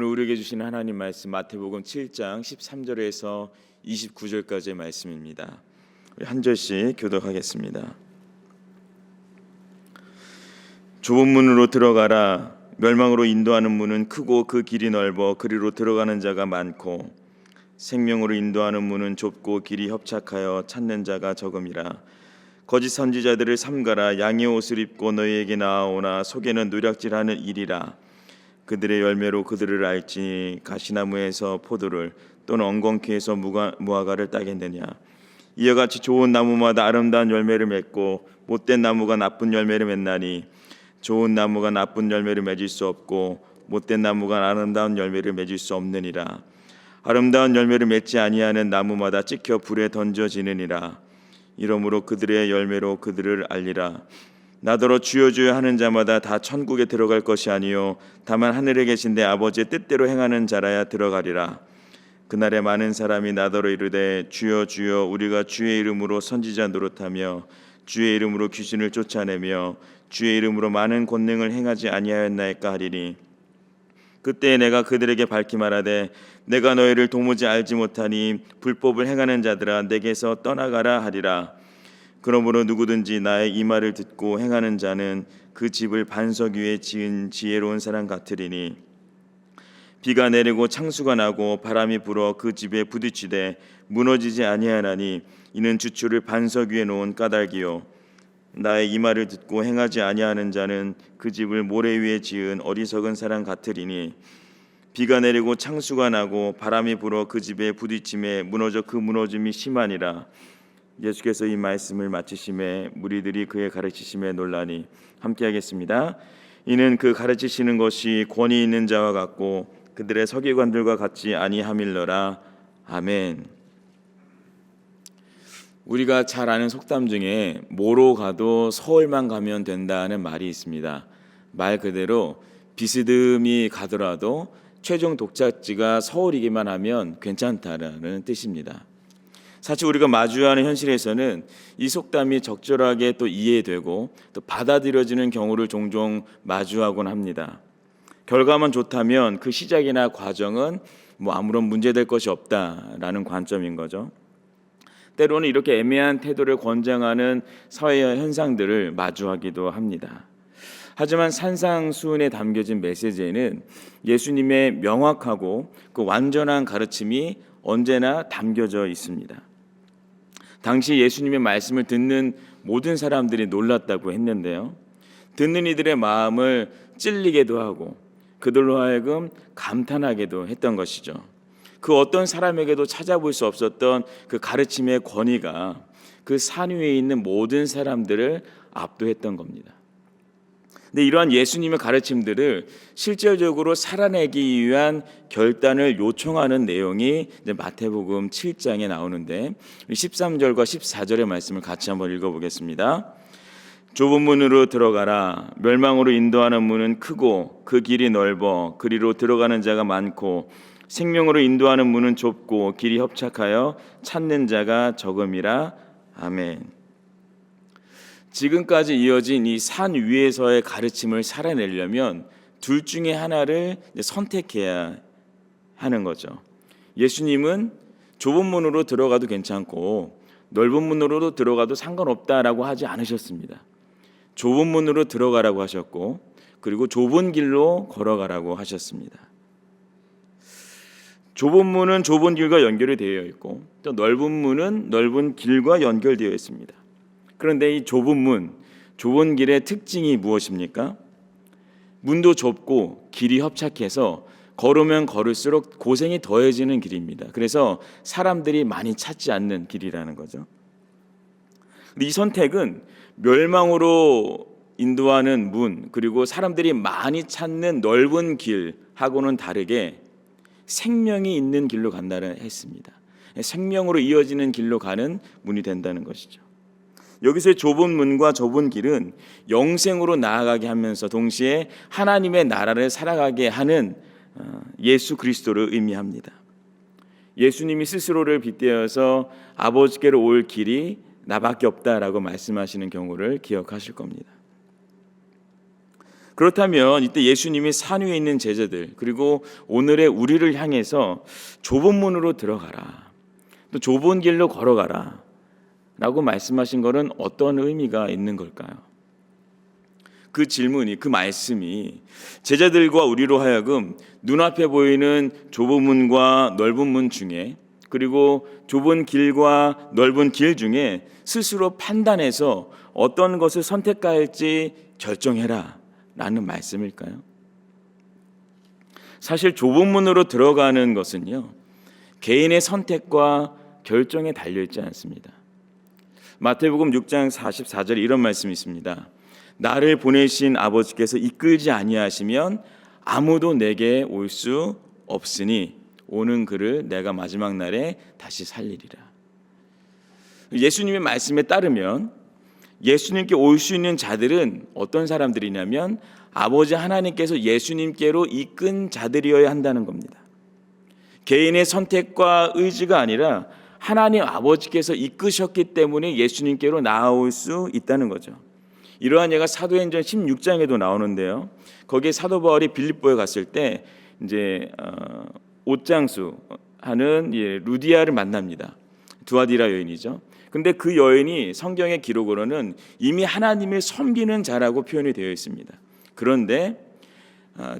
우리에게 주시는 하나님 말씀 마태복음 7장 13절에서 29절까지의 말씀입니다. 우리 한 절씩 교독하겠습니다. 좁은 문으로 들어가라. 멸망으로 인도하는 문은 크고 그 길이 넓어 그리로 들어가는 자가 많고 생명으로 인도하는 문은 좁고 길이 협착하여 찾는 자가 적음이라. 거짓 선지자들을 삼가라. 양의 옷을 입고 너희에게 나아오나 속에는 노략질하는 일이라. 그들의 열매로 그들을 알지. 가시나무에서 포도를 또는 엉겅퀴에서 무화과를 따겠느냐. 이와 같이 좋은 나무마다 아름다운 열매를 맺고 못된 나무가 나쁜 열매를 맺나니 좋은 나무가 나쁜 열매를 맺을 수 없고 못된 나무가 아름다운 열매를 맺을 수 없느니라. 아름다운 열매를 맺지 아니하는 나무마다 찍혀 불에 던져지느니라. 이러므로 그들의 열매로 그들을 알리라. 나더러 주여 주여 하는 자마다 다 천국에 들어갈 것이 아니요 다만 하늘에 계신 내 아버지의 뜻대로 행하는 자라야 들어가리라. 그날에 많은 사람이 나더러 이르되 주여 주여 우리가 주의 이름으로 선지자 노릇하며 주의 이름으로 귀신을 쫓아내며 주의 이름으로 많은 권능을 행하지 아니하였나이까 하리니 그때 내가 그들에게 밝히 말하되 내가 너희를 도무지 알지 못하니 불법을 행하는 자들아 내게서 떠나가라 하리라. 그러므로 누구든지 나의 이 말을 듣고 행하는 자는 그 집을 반석 위에 지은 지혜로운 사람 같으리니 비가 내리고 창수가 나고 바람이 불어 그 집에 부딪히되 무너지지 아니하나니 이는 주추를 반석 위에 놓은 까닭이요 나의 이 말을 듣고 행하지 아니하는 자는 그 집을 모래 위에 지은 어리석은 사람 같으리니 비가 내리고 창수가 나고 바람이 불어 그 집에 부딪힘에 무너져 그 무너짐이 심하니라. 예수께서 이 말씀을 마치심에 무리들이 그의 가르치심에 놀라니 함께 하겠습니다. 이는 그 가르치시는 것이 권위 있는 자와 같고 그들의 서기관들과 같지 아니함일러라. 아멘. 우리가 잘 아는 속담 중에 뭐로 가도 서울만 가면 된다는 말이 있습니다. 말 그대로 비스듬히 가더라도 최종 독착지가 서울이기만 하면 괜찮다라는 뜻입니다. 사실 우리가 마주하는 현실에서는 이 속담이 적절하게 또 이해되고 또 받아들여지는 경우를 종종 마주하곤 합니다. 결과만 좋다면 그 시작이나 과정은 아무런 문제될 것이 없다라는 관점인 거죠. 때로는 이렇게 애매한 태도를 권장하는 사회 현상들을 마주하기도 합니다. 하지만 산상수훈에 담겨진 메시지에는 예수님의 명확하고 그 완전한 가르침이 언제나 담겨져 있습니다. 당시 예수님의 말씀을 듣는 모든 사람들이 놀랐다고 했는데요. 듣는 이들의 마음을 찔리게도 하고 그들로 하여금 감탄하게도 했던 것이죠. 그 어떤 사람에게도 찾아볼 수 없었던 그 가르침의 권위가 그 산 위에 있는 모든 사람들을 압도했던 겁니다. 근데 이러한 예수님의 가르침들을 실질적으로 살아내기 위한 결단을 요청하는 내용이 이제 마태복음 7장에 나오는데 13절과 14절의 말씀을 같이 한번 읽어보겠습니다. 좁은 문으로 들어가라. 멸망으로 인도하는 문은 크고 그 길이 넓어 그리로 들어가는 자가 많고 생명으로 인도하는 문은 좁고 길이 협착하여 찾는 자가 적음이라. 아멘. 지금까지 이어진 이 산 위에서의 가르침을 살아내려면 둘 중에 하나를 선택해야 하는 거죠. 예수님은 좁은 문으로 들어가도 괜찮고 넓은 문으로 들어가도 상관없다라고 하지 않으셨습니다. 좁은 문으로 들어가라고 하셨고 그리고 좁은 길로 걸어가라고 하셨습니다. 좁은 문은 좁은 길과 연결이 되어 있고 또 넓은 문은 넓은 길과 연결되어 있습니다. 그런데 이 좁은 문, 좁은 길의 특징이 무엇입니까? 문도 좁고 길이 협착해서 걸으면 걸을수록 고생이 더해지는 길입니다. 그래서 사람들이 많이 찾지 않는 길이라는 거죠. 이 선택은 멸망으로 인도하는 문 그리고 사람들이 많이 찾는 넓은 길하고는 다르게 생명이 있는 길로 간다는 했습니다. 생명으로 이어지는 길로 가는 문이 된다는 것이죠. 여기서의 좁은 문과 좁은 길은 영생으로 나아가게 하면서 동시에 하나님의 나라를 살아가게 하는 예수 그리스도를 의미합니다. 예수님이 스스로를 빗대어서 아버지께로 올 길이 나밖에 없다라고 말씀하시는 경우를 기억하실 겁니다. 그렇다면 이때 예수님이 산 위에 있는 제자들 그리고 오늘의 우리를 향해서 좁은 문으로 들어가라, 또 좁은 길로 걸어가라 라고 말씀하신 것은 어떤 의미가 있는 걸까요? 그 질문이, 그 말씀이 제자들과 우리로 하여금 눈앞에 보이는 좁은 문과 넓은 문 중에, 그리고 좁은 길과 넓은 길 중에 스스로 판단해서 어떤 것을 선택할지 결정해라 라는 말씀일까요? 사실 좁은 문으로 들어가는 것은요, 개인의 선택과 결정에 달려있지 않습니다. 마태복음 6장 44절에 이런 말씀이 있습니다. 나를 보내신 아버지께서 이끌지 아니하시면 아무도 내게 올 수 없으니 오는 그를 내가 마지막 날에 다시 살리리라. 예수님의 말씀에 따르면 예수님께 올 수 있는 자들은 어떤 사람들이냐면 아버지 하나님께서 예수님께로 이끈 자들이어야 한다는 겁니다. 개인의 선택과 의지가 아니라 하나님 아버지께서 이끄셨기 때문에 예수님께로 나아올 수 있다는 거죠. 이러한 예가 사도행전 16장에도 나오는데요. 거기에 사도 바울이 빌립보에 갔을 때 이제 옷장수 하는 루디아를 만납니다. 두아디라 여인이죠. 근데 그 여인이 성경의 기록으로는 이미 하나님을 섬기는 자라고 표현이 되어 있습니다. 그런데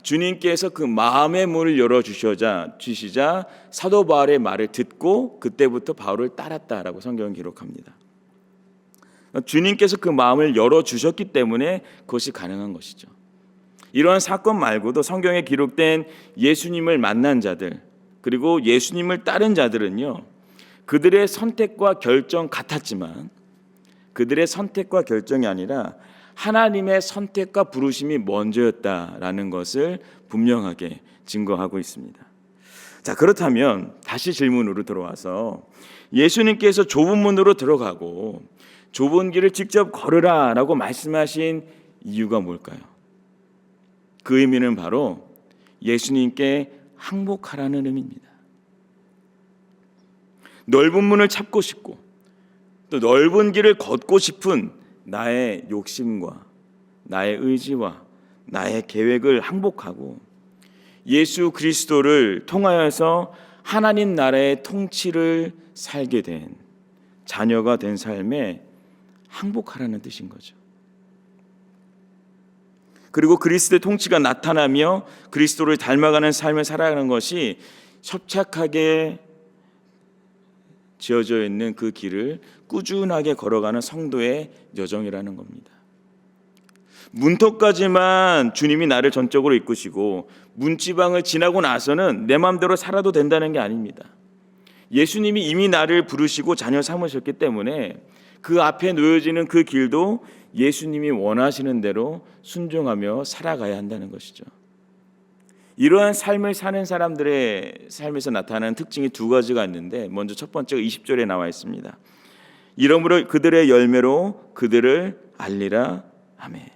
주님께서 그 마음의 문을 열어주시자 사도 바울의 말을 듣고 그때부터 바울을 따랐다라고 성경은 기록합니다. 주님께서 그 마음을 열어주셨기 때문에 그것이 가능한 것이죠. 이러한 사건 말고도 성경에 기록된 예수님을 만난 자들 그리고 예수님을 따른 자들은요, 그들의 선택과 결정 같았지만 그들의 선택과 결정이 아니라 하나님의 선택과 부르심이 먼저였다라는 것을 분명하게 증거하고 있습니다. 자, 그렇다면 다시 질문으로 들어와서 예수님께서 좁은 문으로 들어가고 좁은 길을 직접 걸으라라고 말씀하신 이유가 뭘까요? 그 의미는 바로 예수님께 항복하라는 의미입니다. 넓은 문을 찾고 싶고 또 넓은 길을 걷고 싶은 나의 욕심과 나의 의지와 나의 계획을 항복하고 예수 그리스도를 통하여서 하나님 나라의 통치를 살게 된 자녀가 된 삶에 항복하라는 뜻인 거죠. 그리고 그리스도의 통치가 나타나며 그리스도를 닮아가는 삶을 살아가는 것이 협착하게 지어져 있는 그 길을 꾸준하게 걸어가는 성도의 여정이라는 겁니다. 문턱까지만 주님이 나를 전적으로 이끄시고 문지방을 지나고 나서는 내 마음대로 살아도 된다는 게 아닙니다. 예수님이 이미 나를 부르시고 자녀 삼으셨기 때문에 그 앞에 놓여지는 그 길도 예수님이 원하시는 대로 순종하며 살아가야 한다는 것이죠. 이러한 삶을 사는 사람들의 삶에서 나타나는 특징이 두 가지가 있는데, 먼저 첫 번째가 20절에 나와 있습니다. 이러므로 그들의 열매로 그들을 알리라. 아멘.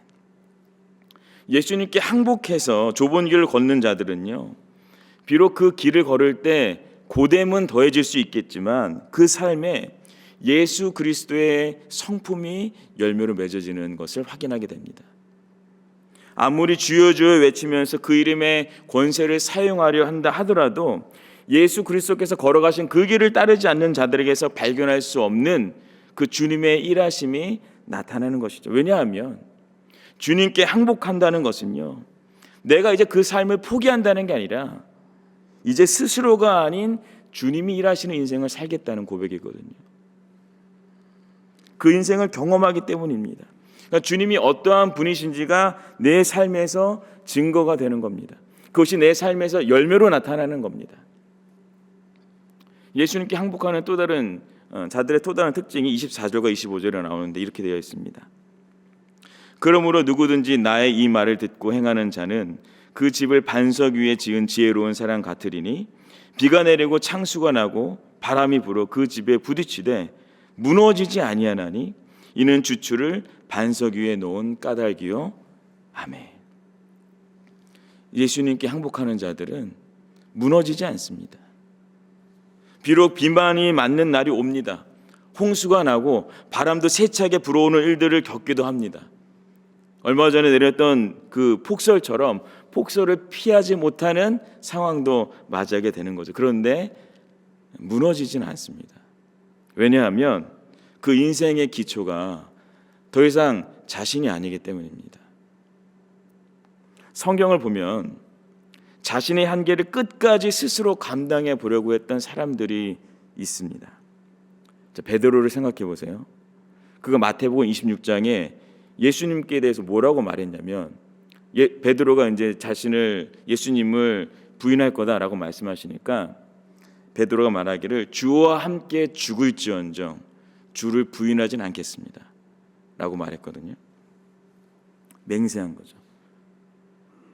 예수님께 항복해서 좁은 길을 걷는 자들은요, 비록 그 길을 걸을 때 고됨은 더해질 수 있겠지만 그 삶에 예수 그리스도의 성품이 열매로 맺어지는 것을 확인하게 됩니다. 아무리 주여 주여 외치면서 그 이름의 권세를 사용하려 한다 하더라도 예수 그리스도께서 걸어가신 그 길을 따르지 않는 자들에게서 발견할 수 없는 그 주님의 일하심이 나타나는 것이죠. 왜냐하면 주님께 항복한다는 것은요, 내가 이제 그 삶을 포기한다는 게 아니라 이제 스스로가 아닌 주님이 일하시는 인생을 살겠다는 고백이거든요. 그 인생을 경험하기 때문입니다. 그러니까 주님이 어떠한 분이신지가 내 삶에서 증거가 되는 겁니다. 그것이 내 삶에서 열매로 나타나는 겁니다. 예수님께 항복하는 또 다른 자들의 또 다른 특징이 24절과 25절에 나오는데 이렇게 되어 있습니다. 그러므로 누구든지 나의 이 말을 듣고 행하는 자는 그 집을 반석 위에 지은 지혜로운 사람 같으리니 비가 내리고 창수가 나고 바람이 불어 그 집에 부딪히되 무너지지 아니하나니 이는 주추를 반석 위에 놓은 까닭이요. 아멘. 예수님께 항복하는 자들은 무너지지 않습니다. 비록 비만이 맞는 날이 옵니다. 홍수가 나고 바람도 세차게 불어오는 일들을 겪기도 합니다. 얼마 전에 내렸던 그 폭설처럼 폭설을 피하지 못하는 상황도 맞이하게 되는 거죠. 그런데 무너지진 않습니다. 왜냐하면 그 인생의 기초가 더 이상 자신이 아니기 때문입니다. 성경을 보면 자신의 한계를 끝까지 스스로 감당해 보려고 했던 사람들이 있습니다. 자, 베드로를 생각해 보세요. 그가 마태복음 26장에 예수님께 대해서 뭐라고 말했냐면, 베드로가 이제 예수님을 부인할 거다라고 말씀하시니까 베드로가 말하기를 주와 함께 죽을지언정 주를 부인하진 않겠습니다 라고 말했거든요. 맹세한 거죠.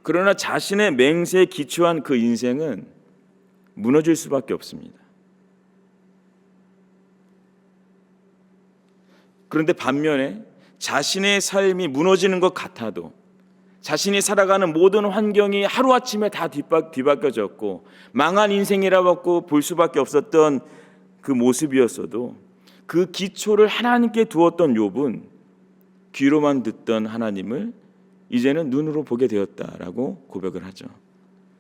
그러나 자신의 맹세에 기초한 그 인생은 무너질 수밖에 없습니다. 그런데 반면에 자신의 삶이 무너지는 것 같아도, 자신이 살아가는 모든 환경이 하루아침에 다 뒤바뀌어졌고 망한 인생이라고 볼 수밖에 없었던 그 모습이었어도, 그 기초를 하나님께 두었던 욥은 귀로만 듣던 하나님을 이제는 눈으로 보게 되었다라고 고백을 하죠.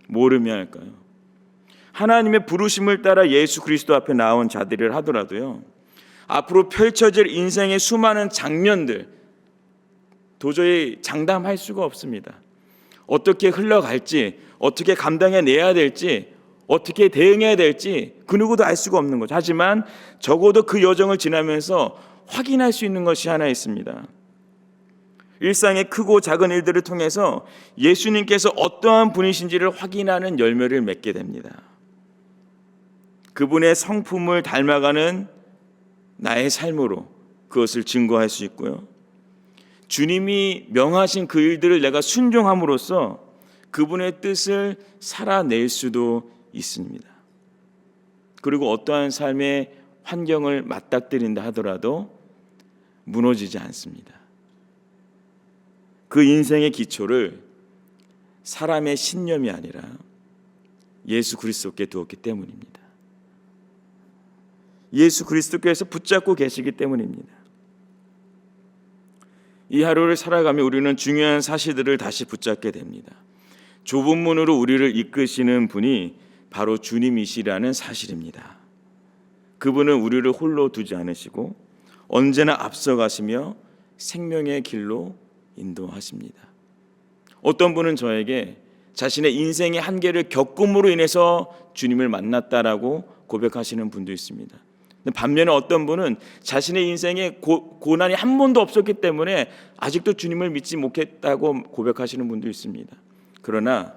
뭘 의미할까요? 하나님의 부르심을 따라 예수 그리스도 앞에 나온 자들이라 하더라도요, 앞으로 펼쳐질 인생의 수많은 장면들 도저히 장담할 수가 없습니다. 어떻게 흘러갈지, 어떻게 감당해내야 될지, 어떻게 대응해야 될지 그 누구도 알 수가 없는 거죠. 하지만 적어도 그 여정을 지나면서 확인할 수 있는 것이 하나 있습니다. 일상의 크고 작은 일들을 통해서 예수님께서 어떠한 분이신지를 확인하는 열매를 맺게 됩니다. 그분의 성품을 닮아가는 나의 삶으로 그것을 증거할 수 있고요, 주님이 명하신 그 일들을 내가 순종함으로써 그분의 뜻을 살아낼 수도 있습니다. 그리고 어떠한 삶의 환경을 맞닥뜨린다 하더라도 무너지지 않습니다. 그 인생의 기초를 사람의 신념이 아니라 예수 그리스도께 두었기 때문입니다. 예수 그리스도께서 붙잡고 계시기 때문입니다. 이 하루를 살아가며 우리는 중요한 사실들을 다시 붙잡게 됩니다. 좁은 문으로 우리를 이끄시는 분이 바로 주님이시라는 사실입니다. 그분은 우리를 홀로 두지 않으시고 언제나 앞서가시며 생명의 길로 인도하십니다. 어떤 분은 저에게 자신의 인생의 한계를 겪음으로 인해서 주님을 만났다라고 고백하시는 분도 있습니다. 반면에 어떤 분은 자신의 인생에 고난이 한 번도 없었기 때문에 아직도 주님을 믿지 못했다고 고백하시는 분도 있습니다. 그러나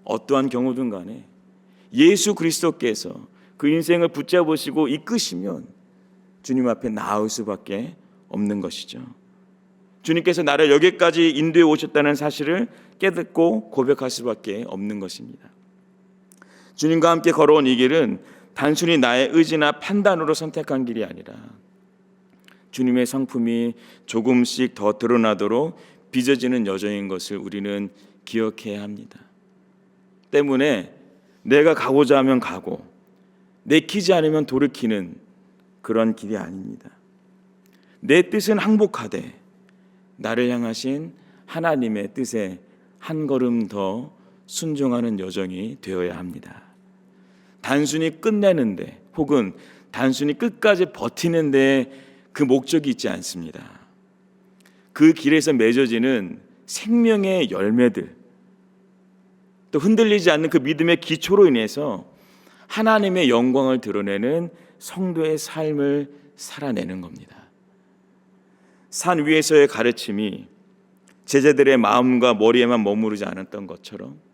어떠한 경우든 간에 예수 그리스도께서 그 인생을 붙잡으시고 이끄시면 주님 앞에 나아올 수밖에 없는 것이죠. 주님께서 나를 여기까지 인도해 오셨다는 사실을 깨닫고 고백할 수밖에 없는 것입니다. 주님과 함께 걸어온 이 길은 단순히 나의 의지나 판단으로 선택한 길이 아니라 주님의 성품이 조금씩 더 드러나도록 빚어지는 여정인 것을 우리는 기억해야 합니다. 때문에 내가 가고자 하면 가고 내키지 않으면 돌이키는 그런 길이 아닙니다. 내 뜻은 항복하되 나를 향하신 하나님의 뜻에 한 걸음 더 순종하는 여정이 되어야 합니다. 단순히 끝내는데 혹은 단순히 끝까지 버티는데 그 목적이 있지 않습니다. 그 길에서 맺어지는 생명의 열매들, 또 흔들리지 않는 그 믿음의 기초로 인해서 하나님의 영광을 드러내는 성도의 삶을 살아내는 겁니다. 산 위에서의 가르침이 제자들의 마음과 머리에만 머무르지 않았던 것처럼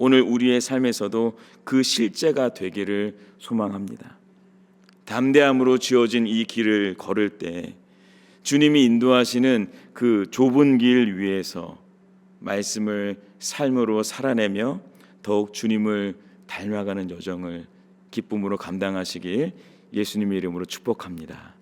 오늘 우리의 삶에서도 그 실제가 되기를 소망합니다. 담대함으로 지어진 이 길을 걸을 때 주님이 인도하시는 그 좁은 길 위에서 말씀을 삶으로 살아내며 더욱 주님을 닮아가는 여정을 기쁨으로 감당하시길 예수님의 이름으로 축복합니다.